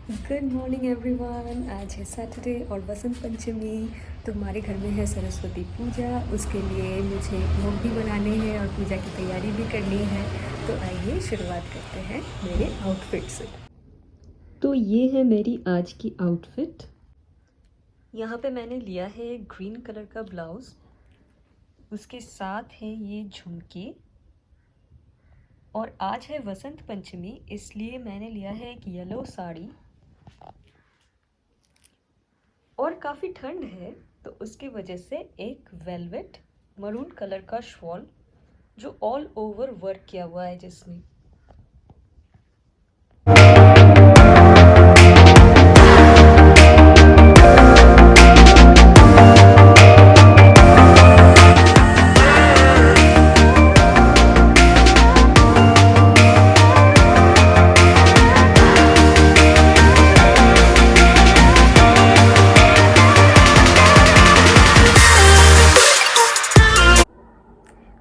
Good morning everyone. आज है Saturday और बसंत पंचमी। तो हमारे घर में है सरस्वती पूजा, उसके लिए मुझे भोग भी बनाने हैं और पूजा की तैयारी भी करनी है। तो आइए शुरुआत करते हैं मेरे आउटफिट से। तो ये है मेरी आज की आउटफिट। यहाँ पे मैंने लिया है ग्रीन कलर का ब्लाउज़, उसके साथ है ये झुमके। और आज है वसंत पंचमी, इसलिए मैंने लिया है एक येलो साड़ी। और काफ़ी ठंड है तो उसकी वजह से एक वेलवेट मरून कलर का शॉल जो ऑल ओवर वर्क किया हुआ है जिसमें।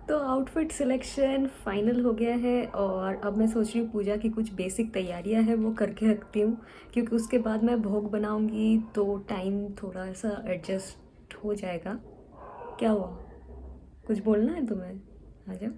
तो आउटफिट सिलेक्शन फाइनल हो गया है और अब मैं सोच रही हूँ पूजा की कुछ बेसिक तैयारियां हैं वो करके रखती हूँ, क्योंकि उसके बाद मैं भोग बनाऊँगी तो टाइम थोड़ा सा एडजस्ट हो जाएगा। क्या हुआ, कुछ बोलना है तुम्हें? आ जाओ।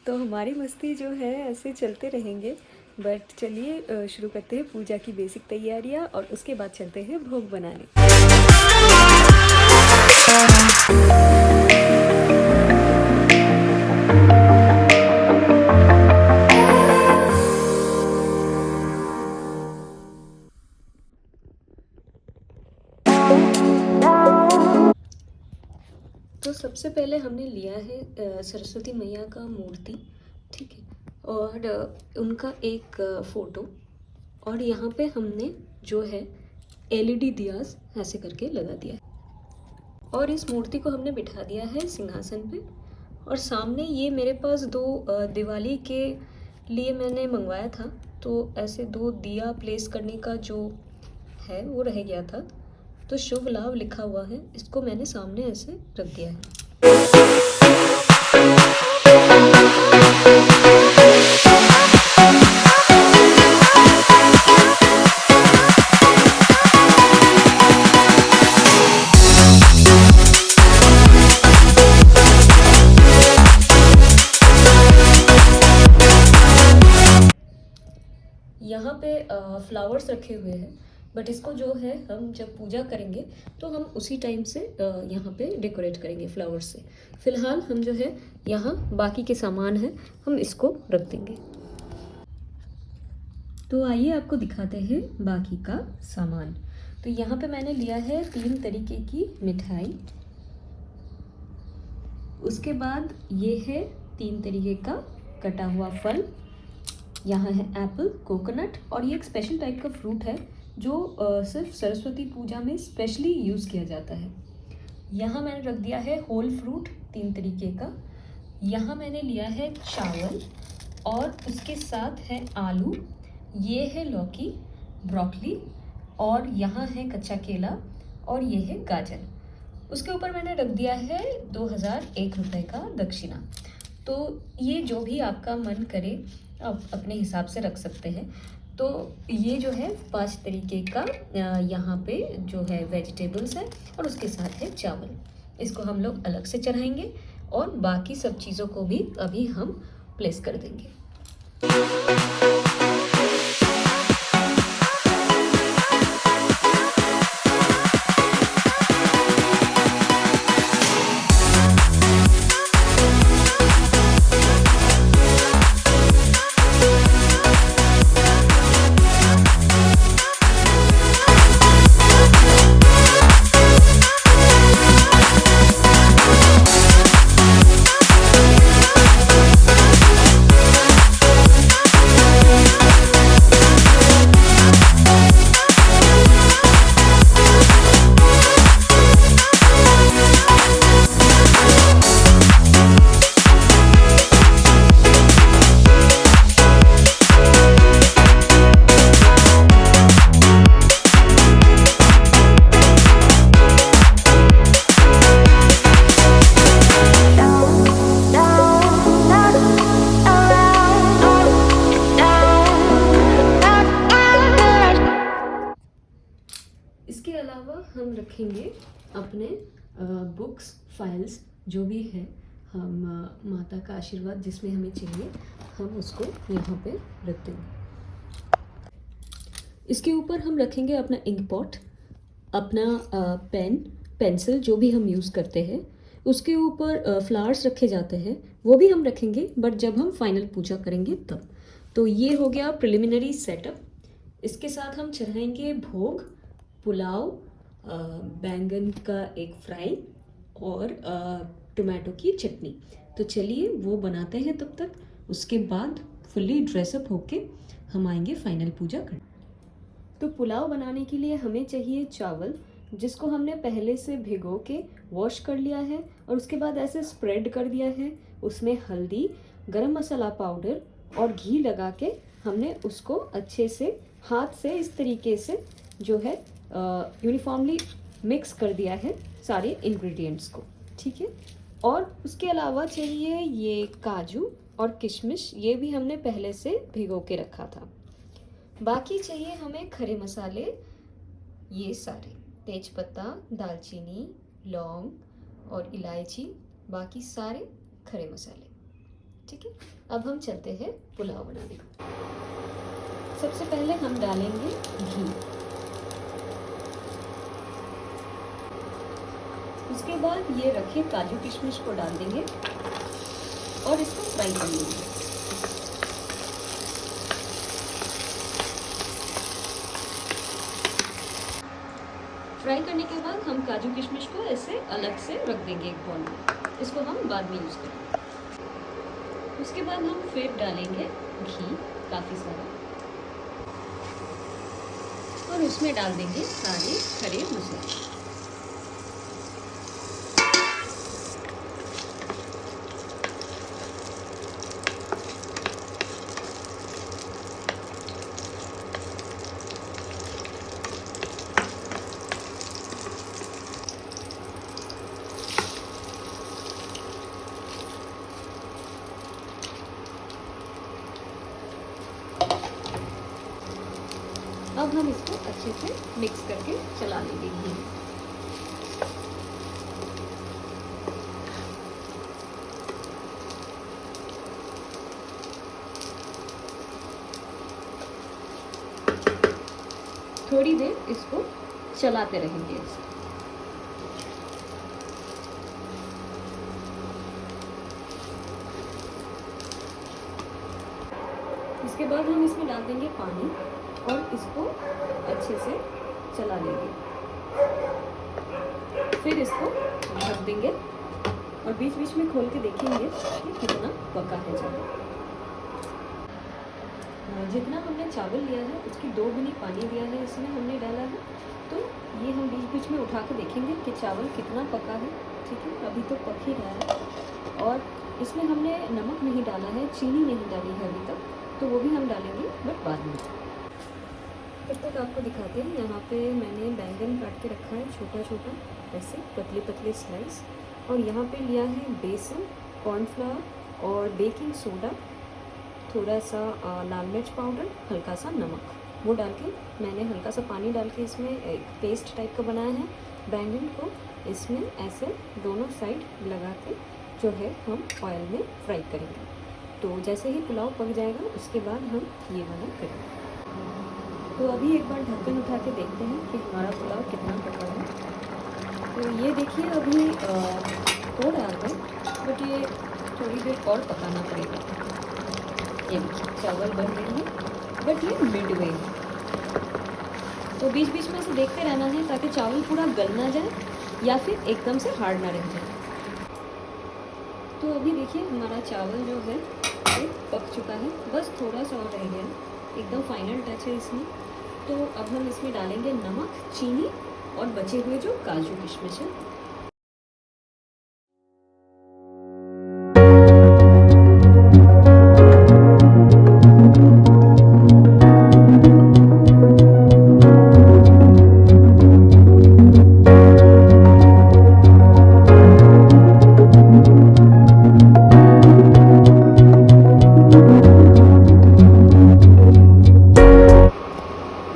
तो हमारी मस्ती जो है ऐसे चलते रहेंगे, बट चलिए शुरू करते हैं पूजा की बेसिक तैयारियां और उसके बाद चलते हैं भोग बनाने। तो सबसे पहले हमने लिया है सरस्वती मैया का मूर्ति, ठीक है, और उनका एक फ़ोटो। और यहाँ पे हमने जो है एलईडी दियास ऐसे करके लगा दिया है और इस मूर्ति को हमने बिठा दिया है सिंहासन पे। और सामने ये मेरे पास दो दिवाली के लिए मैंने मंगवाया था, तो ऐसे दो दिया प्लेस करने का जो है वो रह गया था, तो शुभ लाभ लिखा हुआ है, इसको मैंने सामने ऐसे रख दिया है। यहाँ पे फ्लावर्स रखे हुए हैं, बट इसको जो है हम जब पूजा करेंगे तो हम उसी टाइम से यहाँ पे डेकोरेट करेंगे फ्लावर्स से। फिलहाल हम जो है यहाँ बाकी के सामान है हम इसको रख देंगे। तो आइए आपको दिखाते हैं बाकी का सामान। तो यहाँ पे मैंने लिया है 3 तरीके की मिठाई। उसके बाद ये है 3 तरीके का कटा हुआ फल। यहाँ है एप्पल, कोकोनट, और ये एक स्पेशल टाइप का फ्रूट है जो सिर्फ सरस्वती पूजा में स्पेशली यूज़ किया जाता है। यहाँ मैंने रख दिया है होल फ्रूट 3 तरीके का। यहाँ मैंने लिया है चावल और उसके साथ है आलू, ये है लौकी, ब्रोकली, और यहाँ है कच्चा केला, और ये है गाजर। उसके ऊपर मैंने रख दिया है 2001 रुपये का दक्षिणा। तो ये जो भी आपका मन करे आप अपने हिसाब से रख सकते हैं। तो ये जो है 5 तरीके का यहाँ पे जो है वेजिटेबल्स है और उसके साथ है चावल। इसको हम लोग अलग से चढ़ाएंगे और बाकी सब चीज़ों को भी अभी हम प्लेस कर देंगे। बुक्स फाइल्स जो भी है, हम माता का आशीर्वाद जिसमें हमें चाहिए हम उसको यहाँ पे रख देंगे। इसके ऊपर हम रखेंगे अपना इंक पॉट, अपना पेन पेंसिल जो भी हम यूज़ करते हैं। उसके ऊपर फ्लावर्स रखे जाते हैं, वो भी हम रखेंगे, बट जब हम फाइनल पूजा करेंगे तब। तो ये हो गया प्रिलिमिनरी सेटअप। इसके साथ हम चढ़ाएंगे भोग, पुलाव, बैंगन का एक फ्राई और टोमेटो की चटनी। तो चलिए वो बनाते हैं तब तक। उसके बाद फुल्ली ड्रेसअप होके हम आएंगे फाइनल पूजा करने। तो पुलाव बनाने के लिए हमें चाहिए चावल, जिसको हमने पहले से भिगो के वॉश कर लिया है और उसके बाद ऐसे स्प्रेड कर दिया है। उसमें हल्दी, गरम मसाला पाउडर और घी लगा के हमने उसको अच्छे से हाथ से इस तरीके से जो है यूनिफॉर्मली मिक्स कर दिया है सारे इंग्रेडिएंट्स को, ठीक है। और उसके अलावा चाहिए ये काजू और किशमिश, ये भी हमने पहले से भिगो के रखा था। बाकी चाहिए हमें खड़े मसाले, ये सारे तेजपत्ता, दालचीनी, लौंग और इलायची, बाकी सारे खड़े मसाले, ठीक है। अब हम चलते हैं पुलाव बनाने को। सबसे पहले हम डालेंगे घी, उसके बाद ये रखे काजू किशमिश को डाल देंगे और इसको फ्राई कर लेंगे। फ्राई करने के बाद हम काजू किशमिश को ऐसे अलग से रख देंगे एक बॉल में, इसको हम बाद में यूज़ करेंगे। उसके बाद हम फिर डालेंगे घी काफ़ी सारा और उसमें डाल देंगे सारे खड़े मसाले। अब हम इसको अच्छे से मिक्स करके चला लेंगे घी। थोड़ी देर इसको चलाते रहेंगे ऐसे। इसके बाद हम इसमें डाल देंगे पानी और इसको अच्छे से चला लेंगे। फिर इसको ढक देंगे और बीच बीच में खोल के देखेंगे कि कितना पका है चावल। जितना हमने चावल लिया है उसकी 2 गुनी पानी दिया है, इसमें हमने डाला है। तो ये हम बीच बीच में उठा के देखेंगे कि चावल कितना पका है, ठीक है। अभी तो पक ही रहा है। और इसमें हमने नमक नहीं डाला है, चीनी नहीं डाली है अभी तक, तो वो भी हम डालेंगे बट बाद में। तब तक आपको दिखाते हैं, यहाँ पे मैंने बैंगन काट के रखा है छोटा छोटा ऐसे पतले पतले स्लाइस, और यहाँ पे लिया है बेसन, कॉर्नफ्लावर और बेकिंग सोडा, थोड़ा सा लाल मिर्च पाउडर, हल्का सा नमक, वो डाल के मैंने हल्का सा पानी डाल के इसमें एक पेस्ट टाइप का बनाया है। बैंगन को इसमें ऐसे दोनों साइड लगा के जो है हम ऑयल में फ्राई करेंगे। तो जैसे ही पुलाव पक जाएगा उसके बाद हम ये वाला करेंगे। तो अभी एक बार ढक्कन उठा के देखते हैं कि हमारा पुलाव कितना पका है। तो ये देखिए अभी हो रहा है, बट ये थोड़ी देर और पकाना पड़ेगा। ये चावल बन रही है बट ये मिड वे है, तो बीच बीच में से देखते रहना है ताकि चावल पूरा गल ना जाए या फिर एकदम से हार्ड ना रह जाए। तो अभी देखिए हमारा चावल जो है वो पक चुका है, बस थोड़ा सा और रह गया, एकदम फाइनल टच है इसमें। तो अब हम इसमें डालेंगे नमक, चीनी और बचे हुए जो काजू किशमिश है।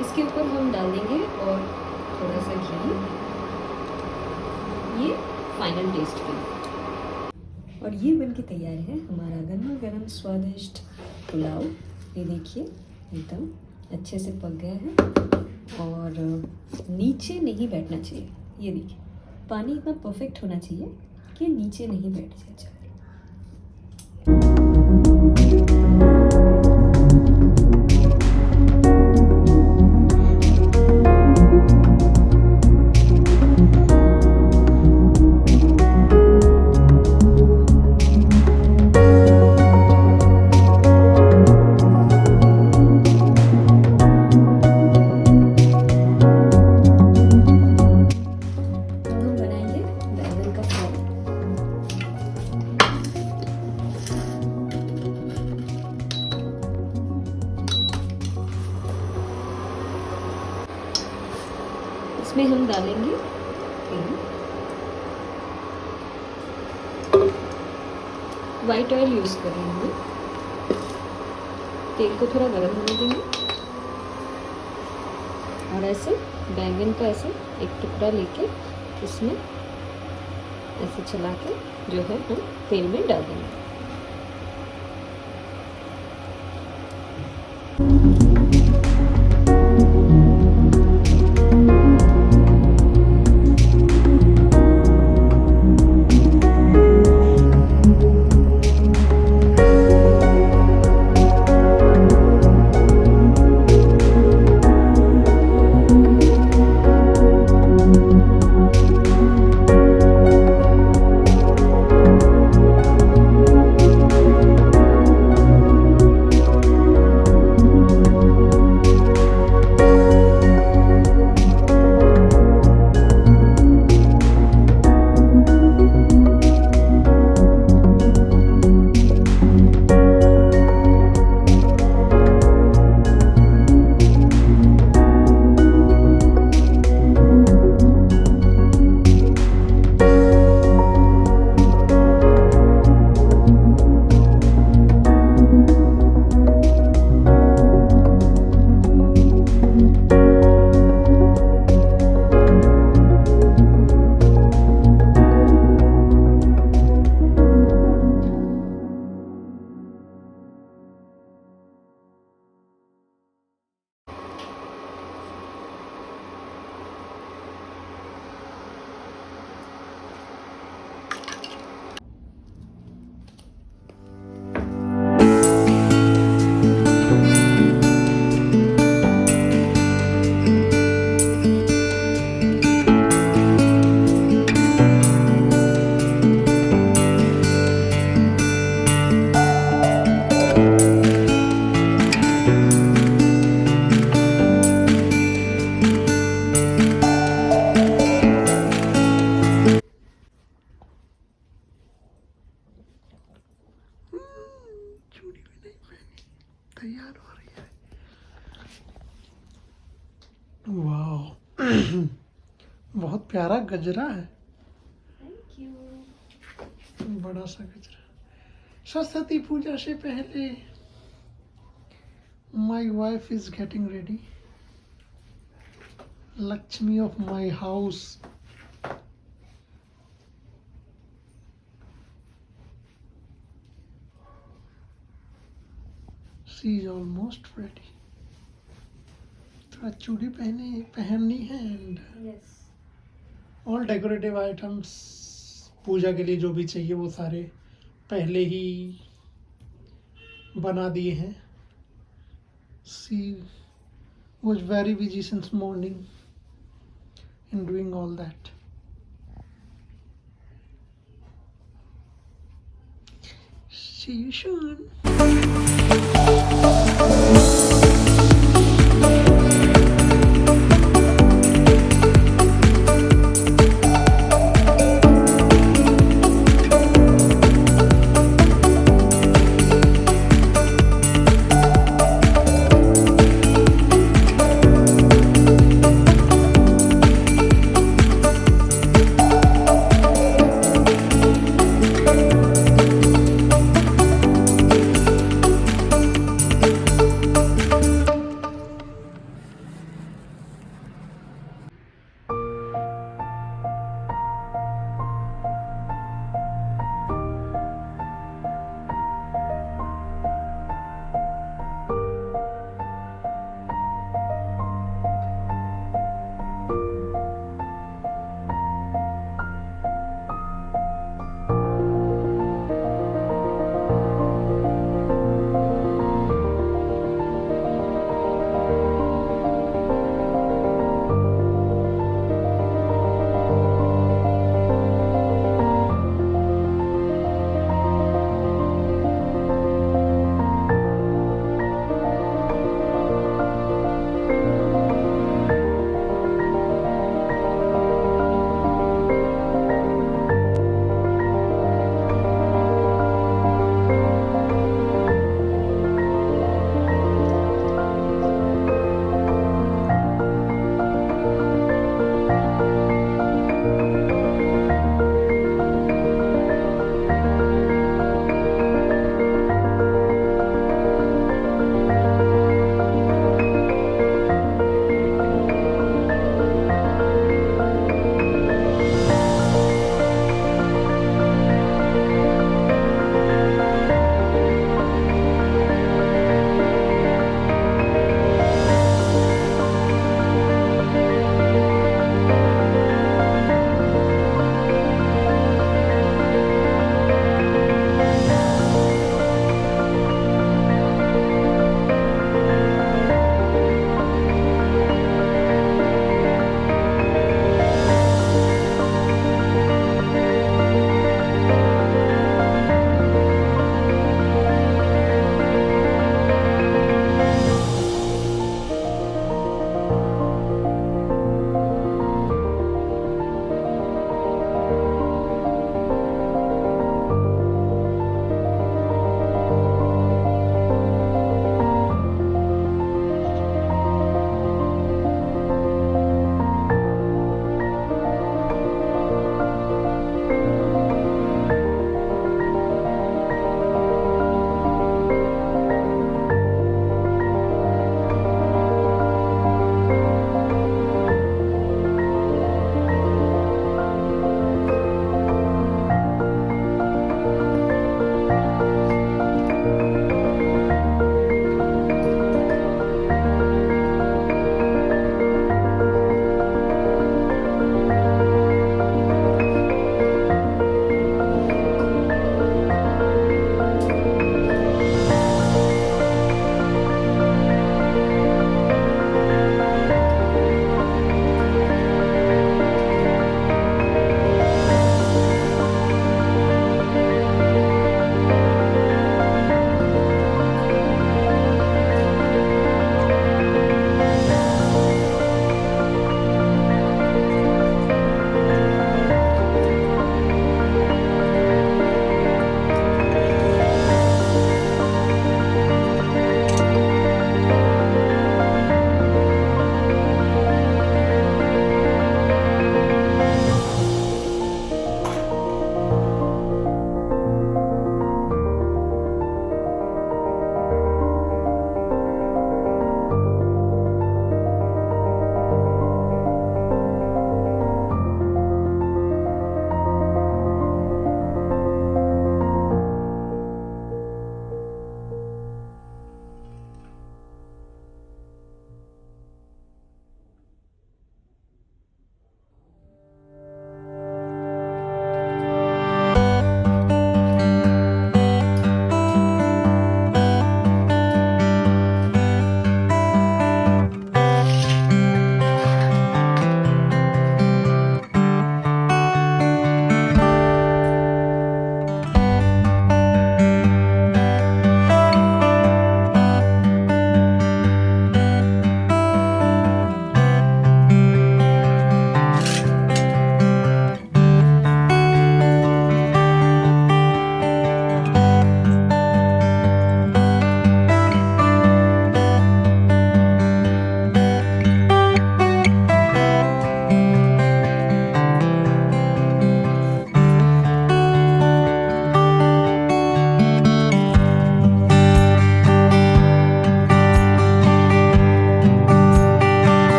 इसके ऊपर हम डाल देंगे और थोड़ा सा घी और ये बनके तैयार है हमारा गर्मा गर्म स्वादिष्ट पुलाव। ये देखिए एकदम अच्छे से पक गया है और नीचे नहीं बैठना चाहिए। ये देखिए पानी इतना परफेक्ट होना चाहिए कि नीचे नहीं बैठ जाए। इसमें हम डालेंगे तेल, वाइट ऑयल यूज़ करेंगे। तेल को थोड़ा गर्म होने देंगे और ऐसे बैंगन का ऐसे एक टुकड़ा लेके इसमें ऐसे चला के जो है हम तेल में डाल देंगे। तैयार हो रही है। वाह बहुत प्यारा गजरा है। Thank you. बड़ा सा गजरा। सरस्वती पूजा से पहले my wife is getting ready. Lakshmi of my house. She is almost ready. थोड़ा चूड़ी पहननी है एंड ऑल डेकोरेटिव आइटम्स पूजा के लिए जो भी चाहिए वो सारे पहले ही बना दिए हैं। She was very busy since morning in doing all that. See you soon.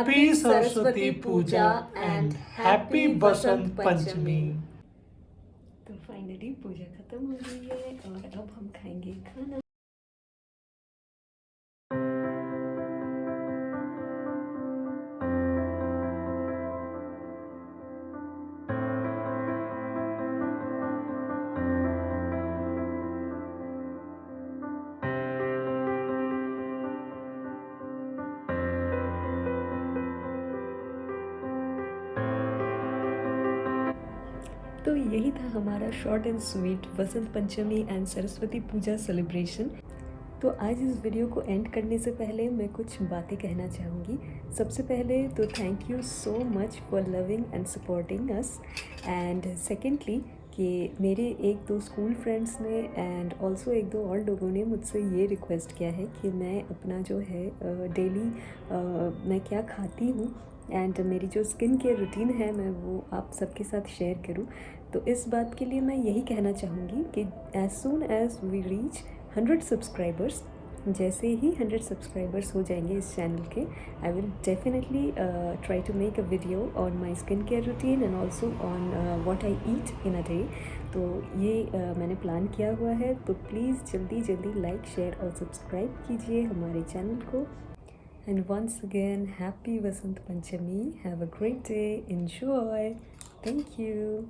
Happy Saraswati Puja and happy Basant Panchami. तो फाइनली पूजा खत्म हो गई है और अब हम खाएंगे खाना। तो यही था हमारा short and sweet Vasant Panchami and Saraswati Puja celebration. तो आज इस वीडियो को एंड करने से पहले मैं कुछ बातें कहना चाहूँगी। सबसे पहले तो thank you so much for loving and supporting us, and secondly कि मेरे एक दो स्कूल फ्रेंड्स ने एंड ऑल्सो एक दो और लोगों ने मुझसे ये रिक्वेस्ट किया है कि मैं अपना जो है डेली मैं क्या खाती हूँ एंड मेरी जो स्किन केयर रूटीन है मैं वो आप सबके साथ शेयर करूँ। तो इस बात के लिए मैं यही कहना चाहूँगी कि as soon as we reach 100 subscribers, जैसे ही 100 सब्सक्राइबर्स हो जाएंगे इस चैनल के, I will definitely try to make a video on my skin care routine and also on what I eat in a day. तो ये मैंने प्लान किया हुआ है, तो प्लीज़ जल्दी जल्दी लाइक शेयर और सब्सक्राइब कीजिए हमारे चैनल को। And once again, happy Vasant Panchami. Have a great day. Enjoy. Thank you.